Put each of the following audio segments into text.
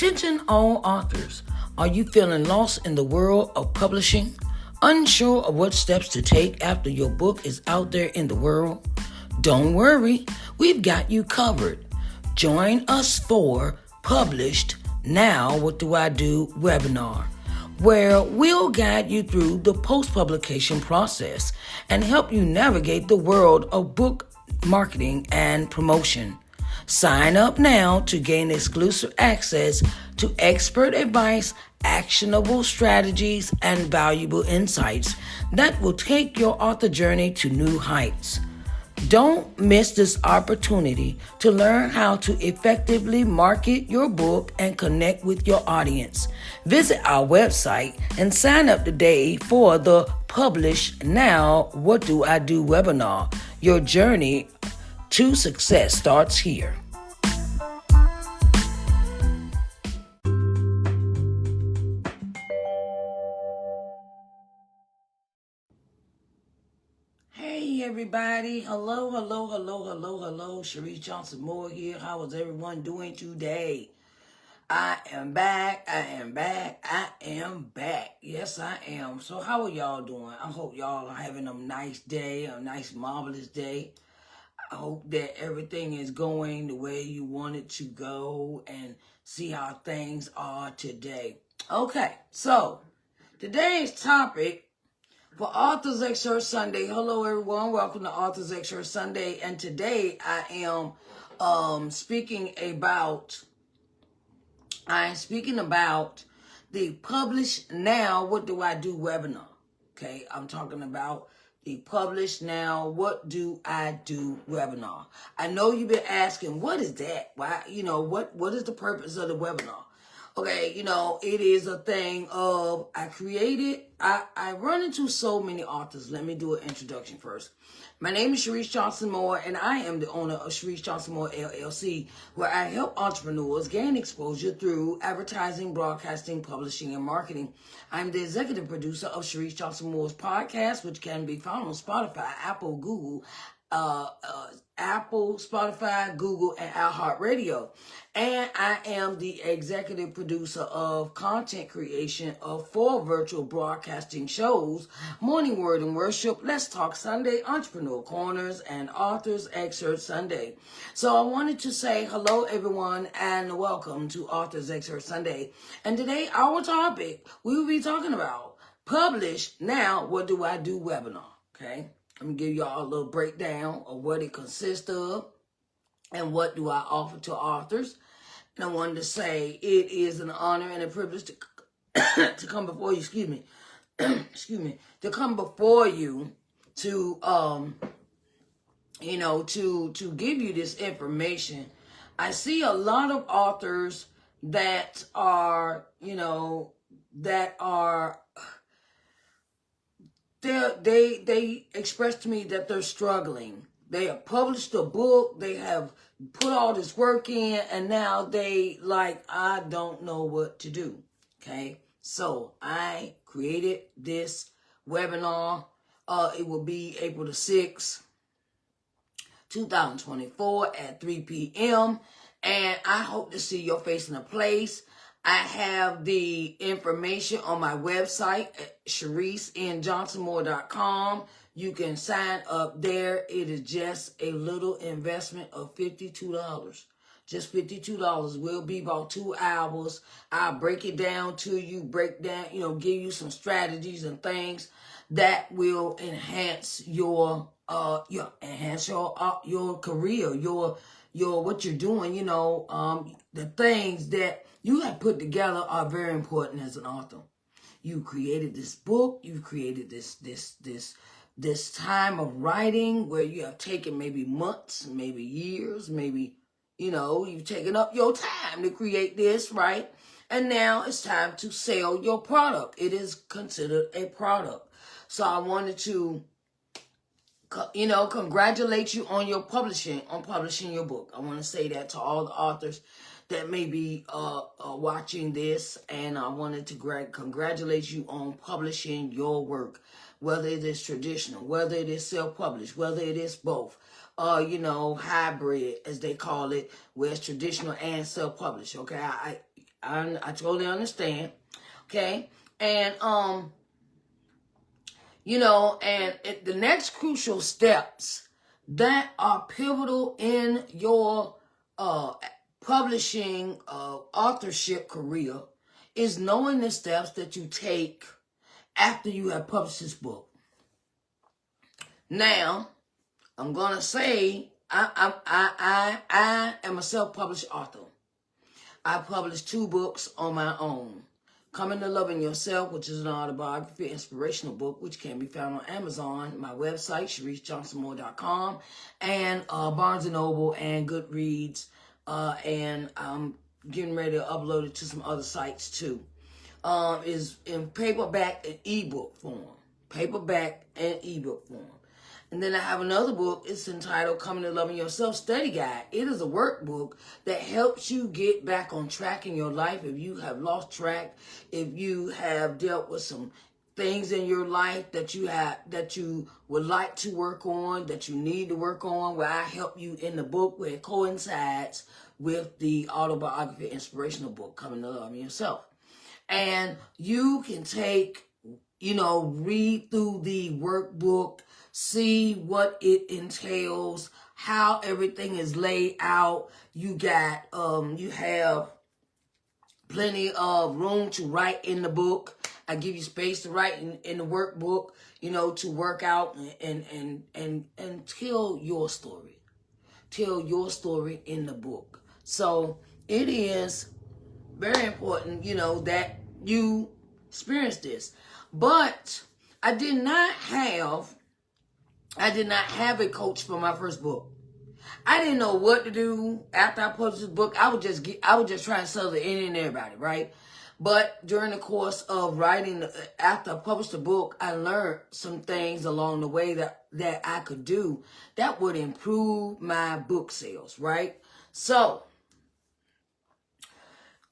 Attention all authors. Are you feeling lost in the world of publishing? Unsure of what steps to take after your book is out there in the world? Don't worry, we've got you covered. Join us for Published Now What Do I Do webinar, where we'll guide you through the post-publication process and help you navigate the world of book marketing and promotion. Sign up now to gain exclusive access to expert advice, actionable strategies, and valuable insights that will take your author journey to new heights. Don't miss this opportunity to learn how to effectively market your book and connect with your audience. Visit our website and sign up today for the Publish Now What Do I Do webinar. Your journey to success starts here. Hey everybody, hello. Sharice Johnson Moore here. How is everyone doing today? I am back. Yes, I am. So how are y'all doing? I hope y'all are having a nice day, a nice marvelous day. I hope that everything is going the way you want it to go and see how things are today. Okay, so today's topic for Author's Excerpt Sunday. Hello everyone, welcome to Author's Excerpt Sunday. And today I am speaking about the Publish Now What Do I Do webinar. Okay, I'm talking about the Publish Now What Do I Do webinar. I know you've been asking, what is that? Why, what is the purpose of the webinar? Okay, it is a thing of, I run into so many authors. Let me do an introduction first. My name is Sharice Johnson Moore, and I am the owner of Sharice Johnson Moore LLC, where I help entrepreneurs gain exposure through advertising, broadcasting, publishing, and marketing. I'm the executive producer of Sharice Johnson Moore's podcast, which can be found on Spotify, Apple, Spotify, Google, and iHeartRadio. And I am the executive producer of content creation of 4 virtual broadcasting shows: Morning Word and Worship, Let's Talk Sunday, Entrepreneur Corners, and Author's Excerpt Sunday. So I wanted to say hello, everyone, and welcome to Author's Excerpt Sunday. And today, our topic, we will be talking about Publish Now What Do I Do webinar. Okay, let me give y'all a little breakdown of what it consists of and what do I offer to authors. And I wanted to say it is an honor and a privilege to come before you, to come before you to to give you this information. I see a lot of authors that are, they express to me that they're struggling. They have published a book, they have put all this work in, and now they I don't know what to do. Okay, so I created this webinar. It will be April the 6th, 2024 at 3 p.m. And I hope to see your face in a place. I have the information on my website at ShariceNJohnsonMoore.com. You can sign up there. It is just a little investment of $52. Just $52. Will be about 2 hours. I'll break it down to you, give you some strategies and things that will enhance your career, your what you're doing. The things that you have put together are very important as an author. You created this book. You've created this time of writing where you have taken maybe months, maybe years, maybe, you've taken up your time to create this, right? And now it's time to sell your product. It is considered a product. So I wanted to, congratulate you on your publishing your book. I want to say that to all the authors that may be watching this, and I wanted to congratulate you on publishing your work, whether it is traditional, whether it is self-published, whether it is both, hybrid, as they call it, where it's traditional and self-published. Okay, I totally understand. Okay. And, the next crucial steps that are pivotal in your publishing authorship career is knowing the steps that you take after you have published this book. Now, I'm gonna say I am a self-published author. I published 2 books on my own. Coming to Loving Yourself, which is an autobiography, inspirational book, which can be found on Amazon, my website, ShariceJohnsonMoore.com, and Barnes & Noble and Goodreads, and I'm getting ready to upload it to some other sites too. Is in paperback and ebook form. Paperback and ebook form. And then I have another book. It's entitled Coming to Loving Yourself Study Guide. It is a workbook that helps you get back on track in your life. If you have lost track, if you have dealt with some things in your life that you would like to work on, that you need to work on, where I help you in the book where it coincides with the autobiography inspirational book, Coming to Loving Yourself. And you can take, read through the workbook, see what it entails, how everything is laid out. You have plenty of room to write in the book. I give you space to write in the workbook, to work out and tell your story. Tell your story in the book. So it is very important, that you experience this. But I did not have a coach for my first book. I didn't know what to do after I published this book. I would just try and sell it in and everybody, right? But during the course of writing, after I published the book, I learned some things along the way that I could do that would improve my book sales, right? So,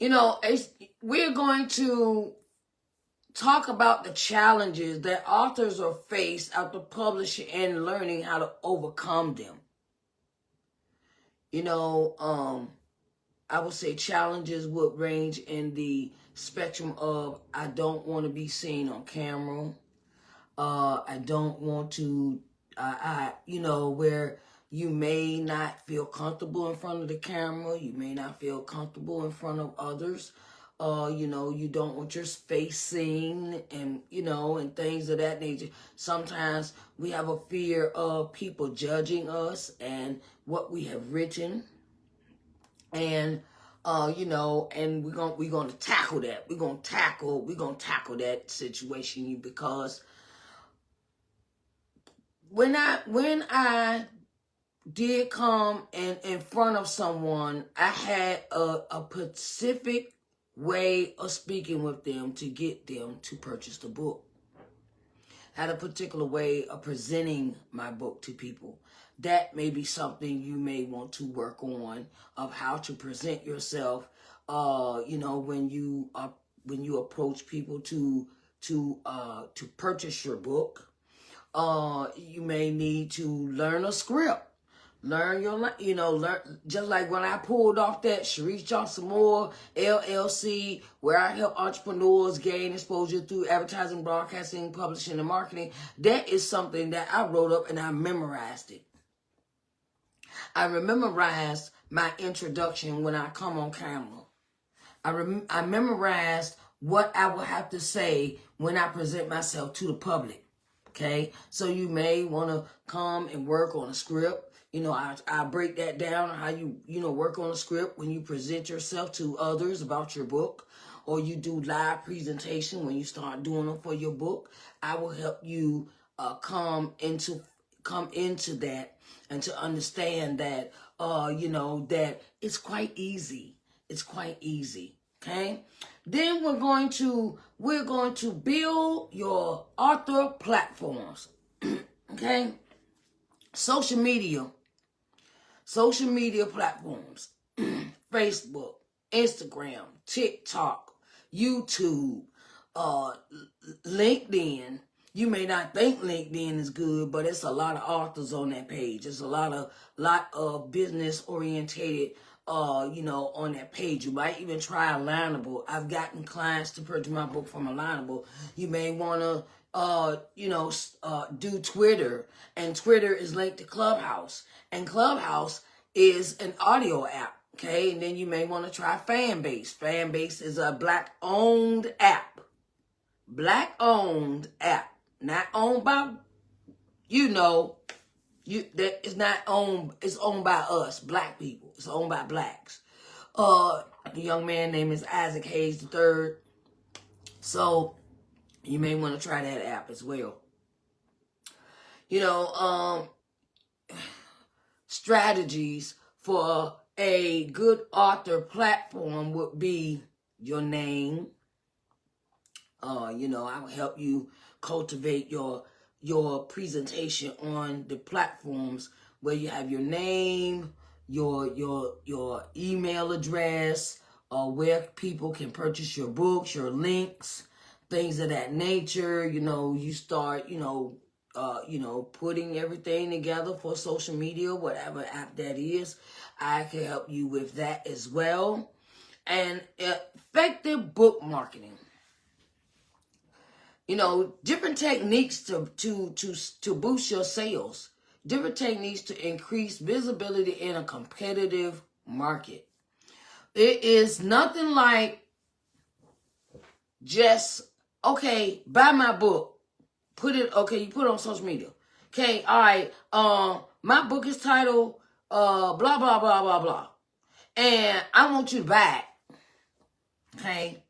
we're going to talk about the challenges that authors are faced after publishing and learning how to overcome them. I would say challenges would range in the spectrum of I don't want to be seen on camera. I don't want to, where you may not feel comfortable in front of the camera. You may not feel comfortable in front of others. You don't want your face seen and, and things of that nature. Sometimes we have a fear of people judging us and what we have written. And, and we're going to tackle that. We're going to tackle that situation because when I did come in front of someone, I had a specific way of speaking with them to get them to purchase the book. Had a particular way of presenting my book to people. That may be something you may want to work on, of how to present yourself, when you approach people to purchase your book. You may need to learn a script. Learn just like when I pulled off that Sharice Johnson Moore LLC, where I help entrepreneurs gain exposure through advertising, broadcasting, publishing, and marketing. That is something that I wrote up and I memorized it. I memorized my introduction when I come on camera. I memorized what I will have to say when I present myself to the public. Okay, so you may want to come and work on a script. I break that down on how you work on a script when you present yourself to others about your book, or you do live presentation when you start doing them for your book. I will help you come into that and to understand that that it's quite easy. It's quite easy. Okay. Then we're going to build your author platforms. Okay. Social media platforms. Facebook, Instagram, TikTok, YouTube, LinkedIn. You may not think LinkedIn is good, but it's a lot of authors on that page. It's a lot of business orientated on that page. You might even try Alignable. I've gotten clients to purchase my book from Alignable. You may want to, do Twitter, and Twitter is linked to Clubhouse, and Clubhouse is an audio app. Okay, and then you may want to try Fanbase. Fanbase is a Black-owned app. Black-owned app. Not owned by, that is not owned, it's owned by us, Black people. It's owned by Blacks. The young man name is Isaac Hayes III. So you may want to try that app as well. Strategies for a good author platform would be your name. I will help you cultivate your presentation on the platforms where you have your name, your email address, where people can purchase your books, your links, things of that nature. You start, putting everything together for social media, whatever app that is. I can help you with that as well. And effective book marketing. Different techniques to boost your sales. Different techniques to increase visibility in a competitive market. It is nothing like just, okay, buy my book. You put it on social media. Okay, all right, my book is titled, blah, blah, blah, blah, blah. And I want you to buy it. Okay?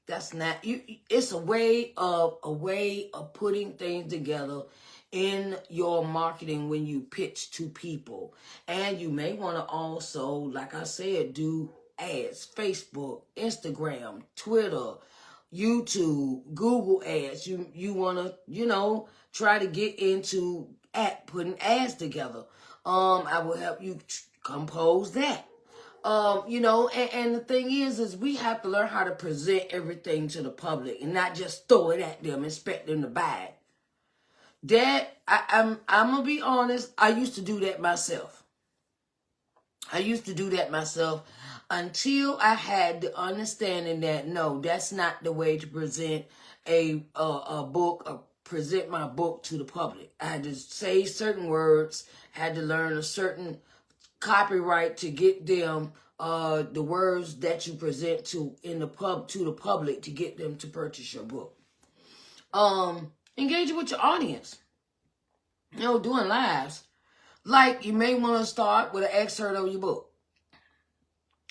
That's not you. It's a way of putting things together in your marketing when you pitch to people. And you may want to also, like I said, do ads, Facebook, Instagram, Twitter, YouTube, Google ads. You want to, try to get into putting ads together. I will help you compose that. And the thing is we have to learn how to present everything to the public and not just throw it at them and expect them to buy it. That, I'm going to be honest, I used to do that myself. Until I had the understanding that, no, that's not the way to present a book or present my book to the public. I had to say certain words, had to learn a certain copyright to get them the words that you present to the public to get them to purchase your book. Engage with your audience. Doing lives. Like you may want to start with an excerpt of your book.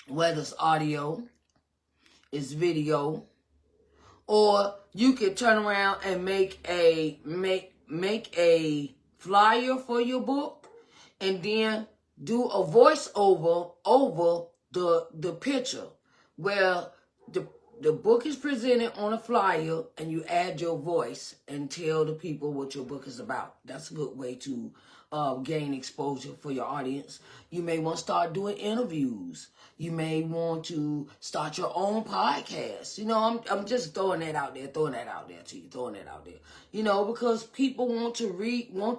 Whether it's audio, it's video, or you could turn around and make a flyer for your book and then do a voiceover over the picture where the book is presented on a flyer and you add your voice and tell the people what your book is about. That's a good way to gain exposure for your audience. You may want to start doing interviews. You may want to start your own podcast. I'm just throwing that out there to you, because people want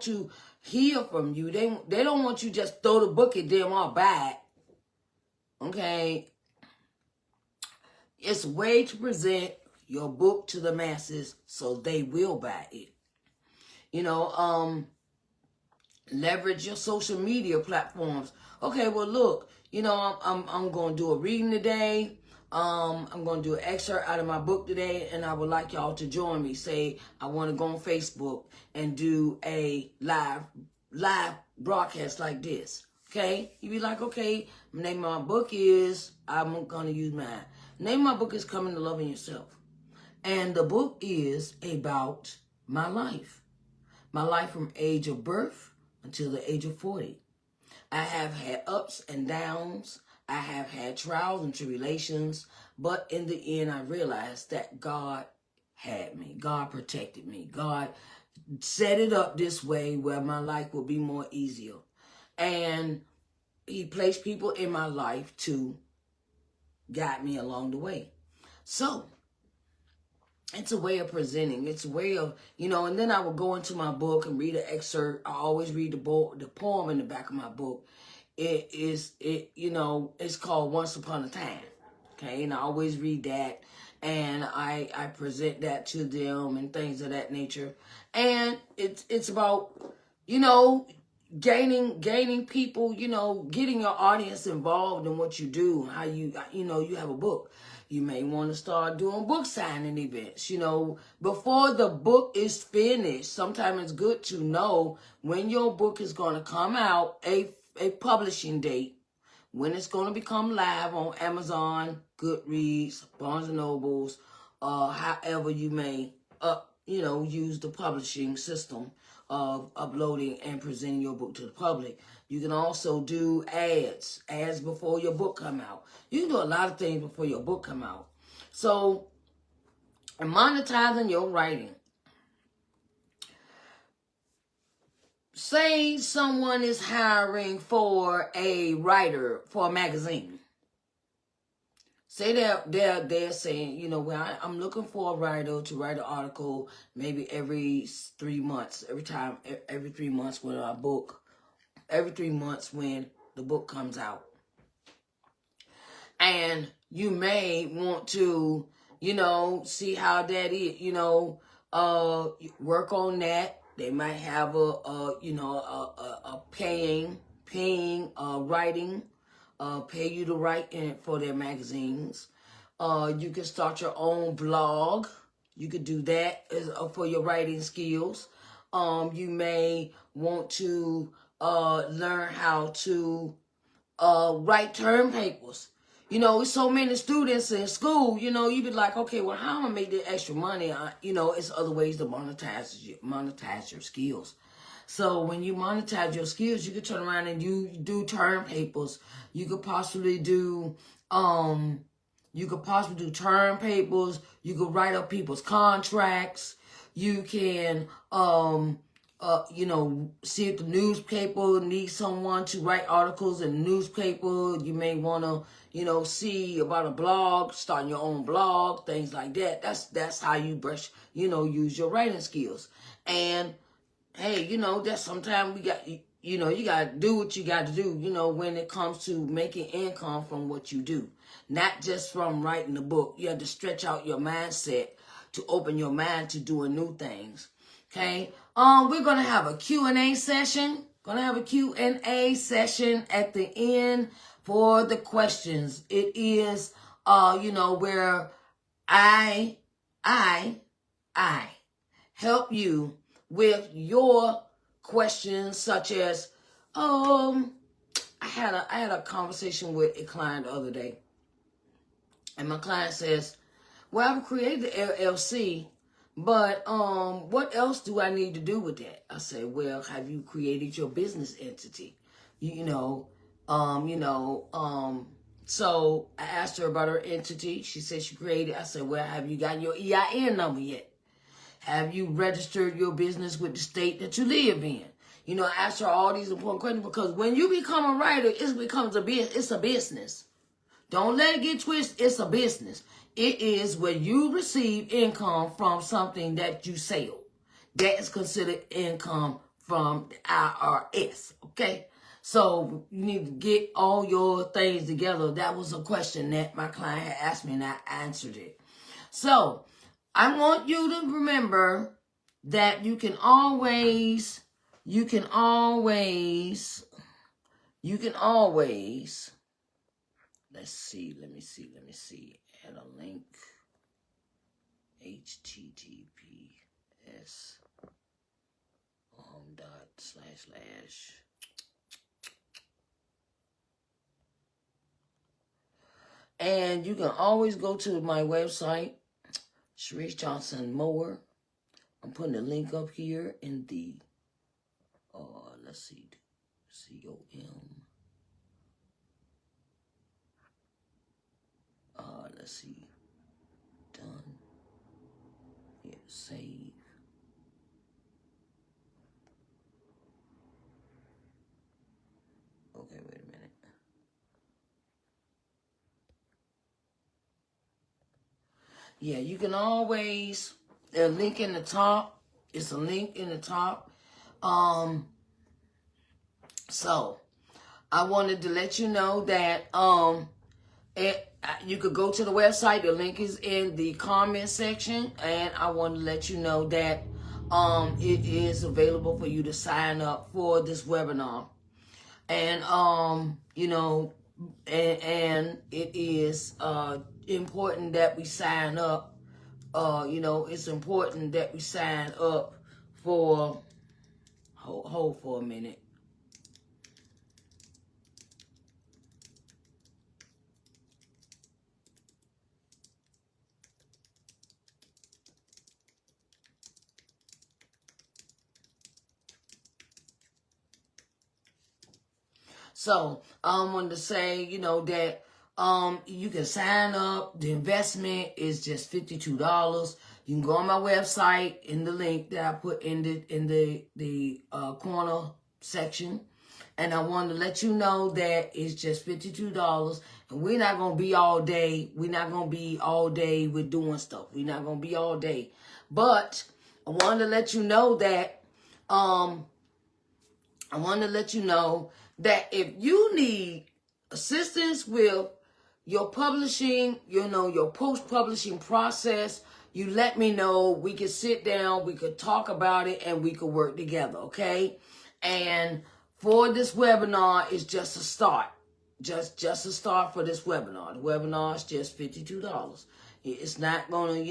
to hear from you. They don't want you just throw the book at them or buy it. Okay? It's a way to present your book to the masses so they will buy it. Leverage your social media platforms. Okay, well, look, I'm going to do a reading today. I'm going to do an excerpt out of my book today, and I would like y'all to join me. Say, I want to go on Facebook and do a live broadcast like this. Okay? You be like, okay, the name of my book is, I'm going to use mine. The name of my book is Coming to Loving Yourself. And the book is about my life. My life from age of birth until the age of 40. I have had ups and downs. I have had trials and tribulations. But in the end, I realized that God had me. God protected me. God set it up this way where my life will be more easier. And he placed people in my life to guide me along the way. So, it's a way of presenting. It's a way of, and then I will go into my book and read an excerpt. I always read the poem in the back of my book. it's called Once Upon a Time. Okay, and I always read that, and I present that to them and things of that nature. And it's about, gaining people, getting your audience involved in what you do, how you have a book. You may want to start doing book signing events, before the book is finished. Sometimes it's good to know when your book is going to come out, a publishing date, when it's going to become live on Amazon, Goodreads, Barnes and Nobles, however you may, use the publishing system of uploading and presenting your book to the public. You can also do ads before your book come out. You can do a lot of things before your book come out. So, monetizing your writing. Say someone is hiring for a writer for a magazine. Say they're saying, I'm looking for a writer to write an article maybe every 3 months, every 3 months when every 3 months when the book comes out. And you may want to, see how that is, work on that. They might have a paying writing, pay you to write for their magazines. You can start your own blog. You could do that for your writing skills. You may want to learn how to write term papers. It's so many students in school, you be like, okay, well, how am I going to make the extra money? It's other ways to monetize your skills. So when you monetize your skills, you can turn around and you do term papers. You could possibly do term papers. You could write up people's contracts. You can see if the newspaper needs someone to write articles in the newspaper. You may want to, see about a blog, starting your own blog, things like that. That's how you use your writing skills. And hey, that sometimes we got, you got to do what you got to do, when it comes to making income from what you do. Not just from writing the book. You have to stretch out your mindset to open your mind to doing new things. Okay. We're going to have a Q&A session. At the end for the questions. It is, where I help you with your questions, such as, I had a conversation with a client the other day, and my client says, well, I've created the LLC, but what else do I need to do with that? I say, well, have you created your business entity? So I asked her about her entity. She said she created. I said, well, have you gotten your EIN number yet? Have you registered your business with the state that you live in? I asked her all these important questions because when you become a writer, it's a business. Don't let it get twisted. It's a business. It is where you receive income from something that you sell. That is considered income from the IRS. Okay? So you need to get all your things together. That was a question that my client had asked me and I answered it. So I want you to remember that you can always, let me see, add a link, https // and you can always go to my website, Sharice Johnson Mower. I'm putting a link up here in the, let's see, COM. Let's see, done. Yeah, save. Okay, wait a minute. Yeah, you can always, there's a link in the top. It's a link in the top. So, I wanted to let you know that you could go to the website. The link is in the comment section, and I want to let you know that it is available for you to sign up for this webinar. And and it is important that we sign up. It's important that we sign up for. Hold for a minute. So I wanted to say, that you can sign up. The investment is just $52. You can go on my website in the link that I put in the corner section. And I want to let you know that it's just $52. And we're not going to be all day. We're not going to be all day with doing stuff. We're not going to be all day. But I wanted to let you know that if you need assistance with your publishing, your post-publishing process, you let me know. We could sit down, we could talk about it, and we could work together, okay? And for this webinar, it's just a start. Just a start for this webinar. The webinar is just $52. It's not gonna,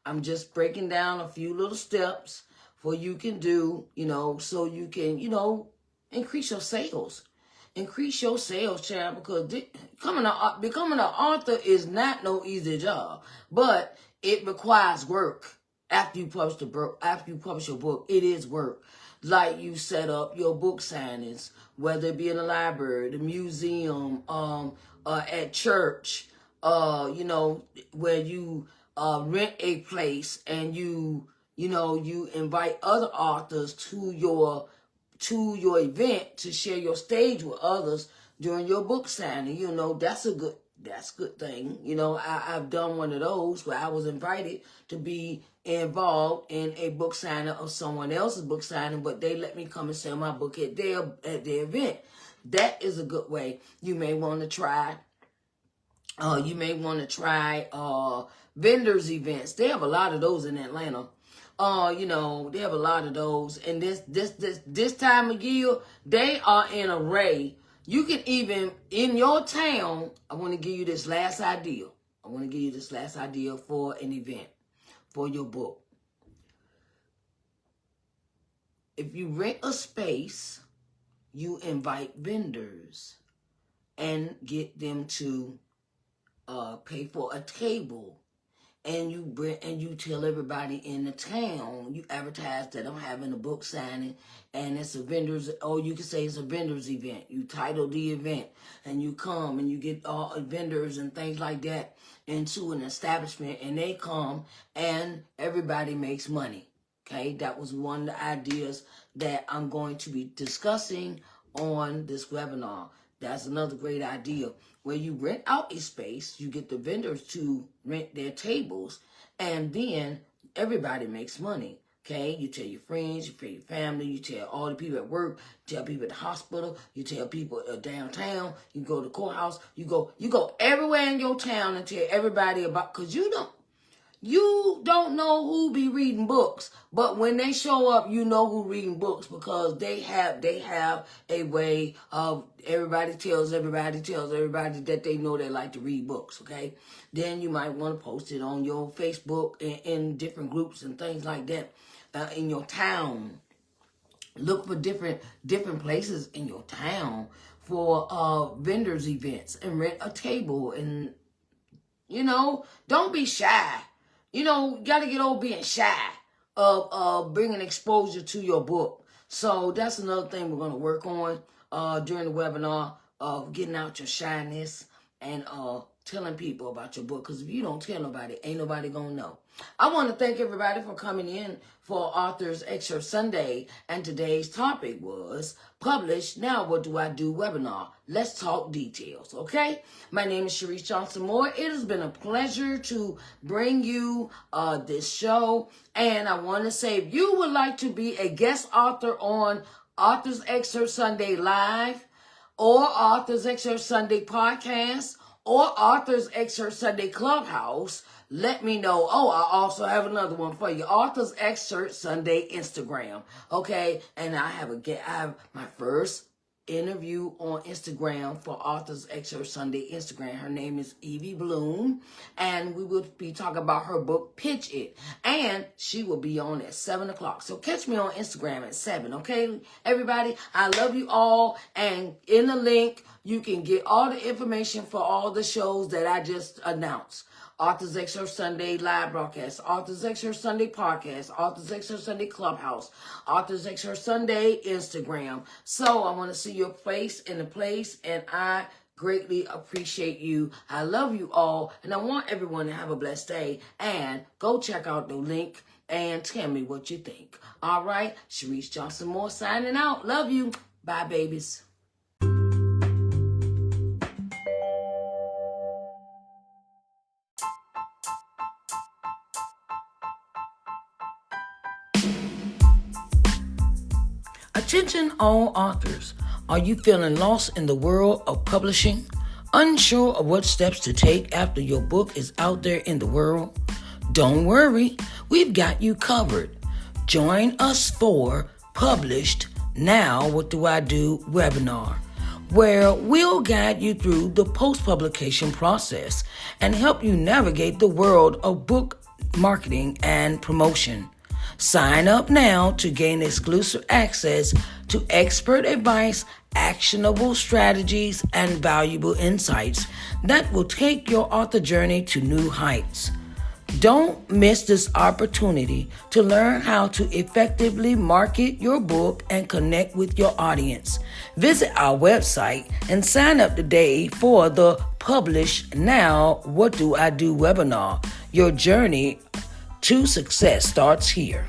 I'm just breaking down a few little steps for you can do, so you can, increase your sales. Increase your sales, child, because becoming an author is not no easy job, but it requires work. After you publish your book, it is work. Like you set up your book signings, whether it be in the library, the museum, at church, where you rent a place and you invite other authors to your event to share your stage with others during your book signing. That's a good thing. I've done one of those where I was invited to be involved in a book signing of someone else's book signing, but they let me come and sell my book at their event. That is a good way. You may want to try. Vendors events. They have a lot of those in Atlanta. They have a lot of those. And this time of year, they are in array. You can even, in your town, I want to give you this last idea. For an event, for your book. If you rent a space, you invite vendors and get them to pay for a table. And you tell everybody in the town, you advertise that I'm having a book signing, and it's a vendors, or you can say it's a vendors event. You title the event, and you come and you get all vendors and things like that into an establishment, and they come and everybody makes money. Okay, that was one of the ideas that I'm going to be discussing on this webinar. That's another great idea. Where you rent out a space, you get the vendors to rent their tables, and then everybody makes money. Okay, you tell your friends, you tell your family, you tell all the people at work, you tell people at the hospital, you tell people downtown, you go to the courthouse, you go everywhere in your town and tell everybody about, because you don't know who be reading books, but when they show up, you know who reading books, because they have a way of everybody tells everybody that they know they like to read books. Okay, then you might want to post it on your Facebook in different groups and things like that in your town. Look for different places in your town for vendors events, and rent a table, and don't be shy. You got to get over being shy of bringing exposure to your book. So that's another thing we're going to work on during the webinar, of getting out your shyness and telling people about your book. Because if you don't tell nobody, ain't nobody going to know. I want to thank everybody for coming in for Author's Excerpt Sunday. And today's topic was Publish Now What Do I Do webinar. Let's talk details, okay? My name is Sharice Johnson Moore. It has been a pleasure to bring you this show. And I want to say, if you would like to be a guest author on Authors Excerpt Sunday Live, or Authors Excerpt Sunday Podcast, or Authors Excerpt Sunday Clubhouse, let me know. Oh, I also have another one for you. Authors Excerpt Sunday Instagram. Okay, and I have my first interview on Instagram for Authors Excerpt Sunday Instagram. Her name is Evie Bloom, and we will be talking about her book Pitch It, and she will be on at 7:00. So catch me on Instagram at 7. Okay, everybody, I love you all, and in the link you can get all the information for all the shows that I just announced. Authors Excerpt Sunday Live Broadcast, Authors Excerpt Sunday Podcast, Authors Excerpt Sunday Clubhouse, Authors Excerpt Sunday Instagram. So I want to see your face in the place, and I greatly appreciate you. I love you all, and I want everyone to have a blessed day. And go check out the link and tell me what you think. All right, Sharice Johnson Moore signing out. Love you. Bye, babies. Attention all authors. Are you feeling lost in the world of publishing? Unsure of what steps to take after your book is out there in the world? Don't worry, we've got you covered. Join us for Published Now What Do I Do webinar, where we'll guide you through the post-publication process and help you navigate the world of book marketing and promotion. Sign up now to gain exclusive access to expert advice, actionable strategies, and valuable insights that will take your author journey to new heights. Don't miss this opportunity to learn how to effectively market your book and connect with your audience. Visit our website and sign up today for the Publish Now What Do I Do webinar. Your journey to success starts here.